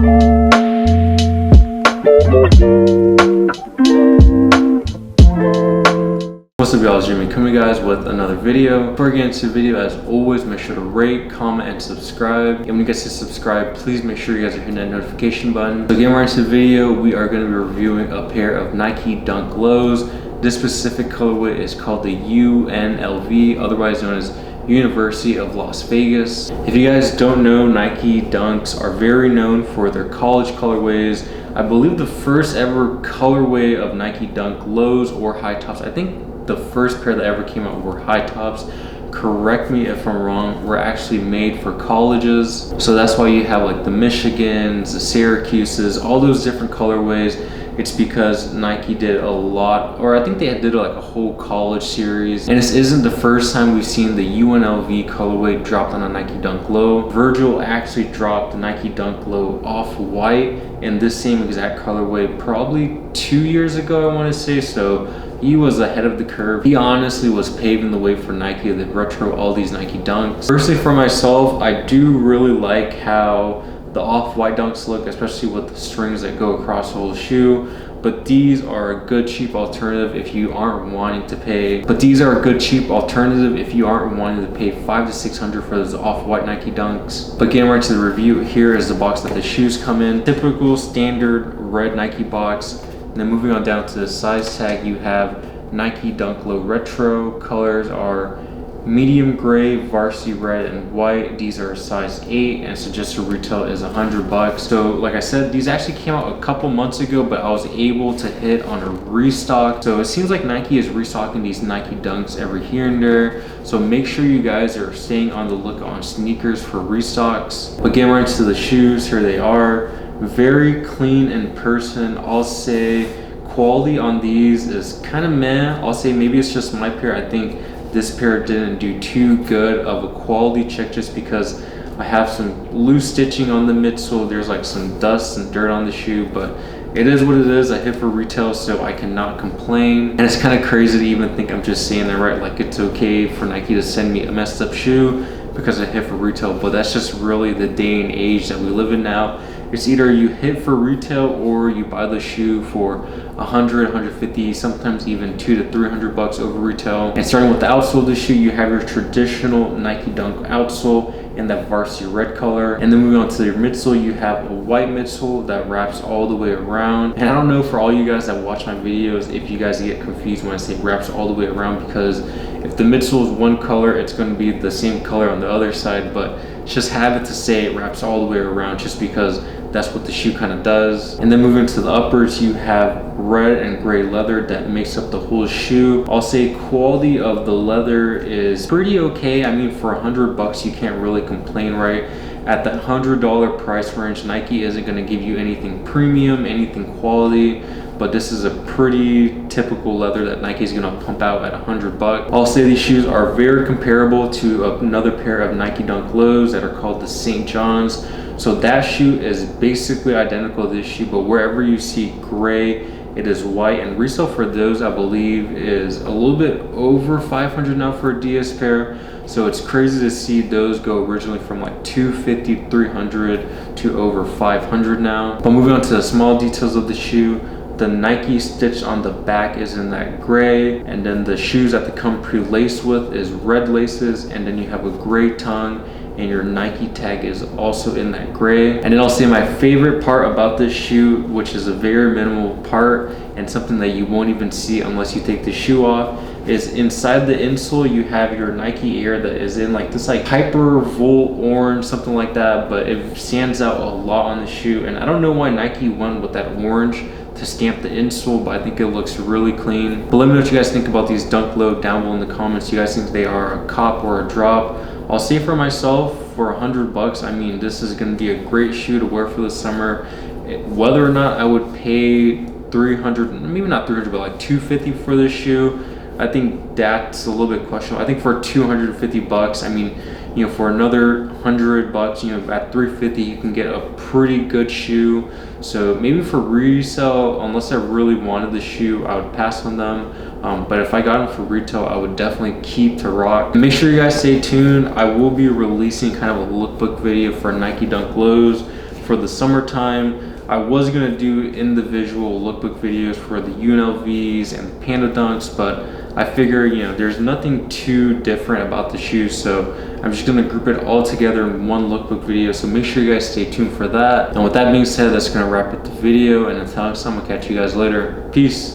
What's up, y'all? It's Jimmy coming guys with another video. Before I get into the video, as always, make sure to rate, comment, and subscribe. And when you guys hit subscribe, please make sure you guys are hitting that notification button. So getting right into the video, we are going to be reviewing a pair of Nike Dunk Lows. This specific colorway is called the UNLV, otherwise known as University of Las Vegas. If you guys don't know, Nike Dunks are very known for their college colorways. I believe the first ever colorway of Nike Dunk Lows or high tops, I think the first pair that ever came out were high tops. Correct me if I'm wrong, were actually made for colleges. So that's why you have like the Michigans, the Syracuses, all those different colorways. It's because Nike did a lot, or I think they did like a whole college series. And this isn't the first time we've seen the UNLV colorway dropped on a Nike Dunk Low. Virgil actually dropped the Nike Dunk Low off-white in this same exact colorway probably 2 years ago, I want to say. So he was ahead of the curve. He honestly was paving the way for Nike to retro all these Nike Dunks. Personally, for myself, I do really like how the off-white Dunks look, especially with the strings that go across the whole shoe. But these are a good cheap alternative if you aren't wanting to pay. But these are a good cheap alternative if you aren't wanting to pay $500 to $600 for those off-white Nike Dunks. But getting right to the review, here is the box that the shoes come in. Typical standard red Nike box. And then moving on down to the size tag, you have Nike Dunk Low Retro. Colors are medium gray, varsity red, and white. These are size 8, and suggested retail is $100. So like I said, these actually came out a couple months ago, but I was able to hit on a restock. So it seems like Nike is restocking these Nike Dunks every here and there. So make sure you guys are staying on the lookout on sneakers for restocks. But getting right into the shoes, here they are. Very clean in person. I'll say quality on these is kind of meh. I'll say maybe it's just my pair. I think this pair didn't do too good of a quality check just because I have some loose stitching on the midsole. There's like some dust and dirt on the shoe, but it is what it is. I hit for retail, so I cannot complain. And it's kind of crazy to even think I'm just saying that, right? Like it's okay for Nike to send me a messed up shoe because I hit for retail, but that's just really the day and age that we live in now. It's either you hit for retail or you buy the shoe for $100, $150, sometimes even $200 to $300 over retail. And starting with the outsole of the shoe, you have your traditional Nike Dunk outsole in that varsity red color. And then moving on to your midsole, you have a white midsole that wraps all the way around. And I don't know for all you guys that watch my videos if you guys get confused when I say wraps all the way around, because if the midsole is one color, it's going to be the same color on the other side, but just have it to say it wraps all the way around just because that's what the shoe kind of does. And then moving to the uppers, you have red and gray leather that makes up the whole shoe. I'll say quality of the leather is pretty okay. I mean, for $100 you can't really complain, right? At that $100 price range, Nike isn't going to give you anything premium, anything quality, but this is a pretty typical leather that Nike is going to pump out at $100. I'll say these shoes are very comparable to another pair of Nike Dunk Lows that are called the St. John's. So that shoe is basically identical to this shoe, but wherever you see gray, it is white. And resale for those, I believe, is a little bit over $500 now for a DS pair. So it's crazy to see those go originally from like $250, $300 to over $500 now. But moving on to the small details of the shoe, the Nike stitch on the back is in that gray, and then the shoes that they come pre-laced with is red laces, and then you have a gray tongue, and your Nike tag is also in that gray. And then I'll say my favorite part about this shoe, which is a very minimal part and something that you won't even see unless you take the shoe off, is inside the insole you have your Nike Air that is in like this like hyper volt orange, something like that, but it stands out a lot on the shoe. And I don't know why Nike went with that orange to stamp the insole, but I think it looks really clean. But let me know what you guys think about these Dunk Low down below in the comments. You guys think they are a cop or a drop? I'll say for myself, for $100, I mean, this is going to be a great shoe to wear for the summer. Whether or not I would pay $300, maybe not $300, but like $250 for this shoe, I think that's a little bit questionable. I think for $250, I mean, you know, for another $100, you know, at $350, you can get a pretty good shoe. So maybe for resale, unless I really wanted the shoe, I would pass on them. But if I got them for retail, I would definitely keep to rock. Make sure you guys stay tuned. I will be releasing kind of a lookbook video for Nike Dunk Lows for the summertime. I was gonna do individual lookbook videos for the UNLVs and the Panda Dunks, but I figure, you know, there's nothing too different about the shoes, so I'm just gonna group it all together in one lookbook video. So make sure you guys stay tuned for that. And with that being said, that's gonna wrap up the video. And until next time, I'll catch you guys later. Peace.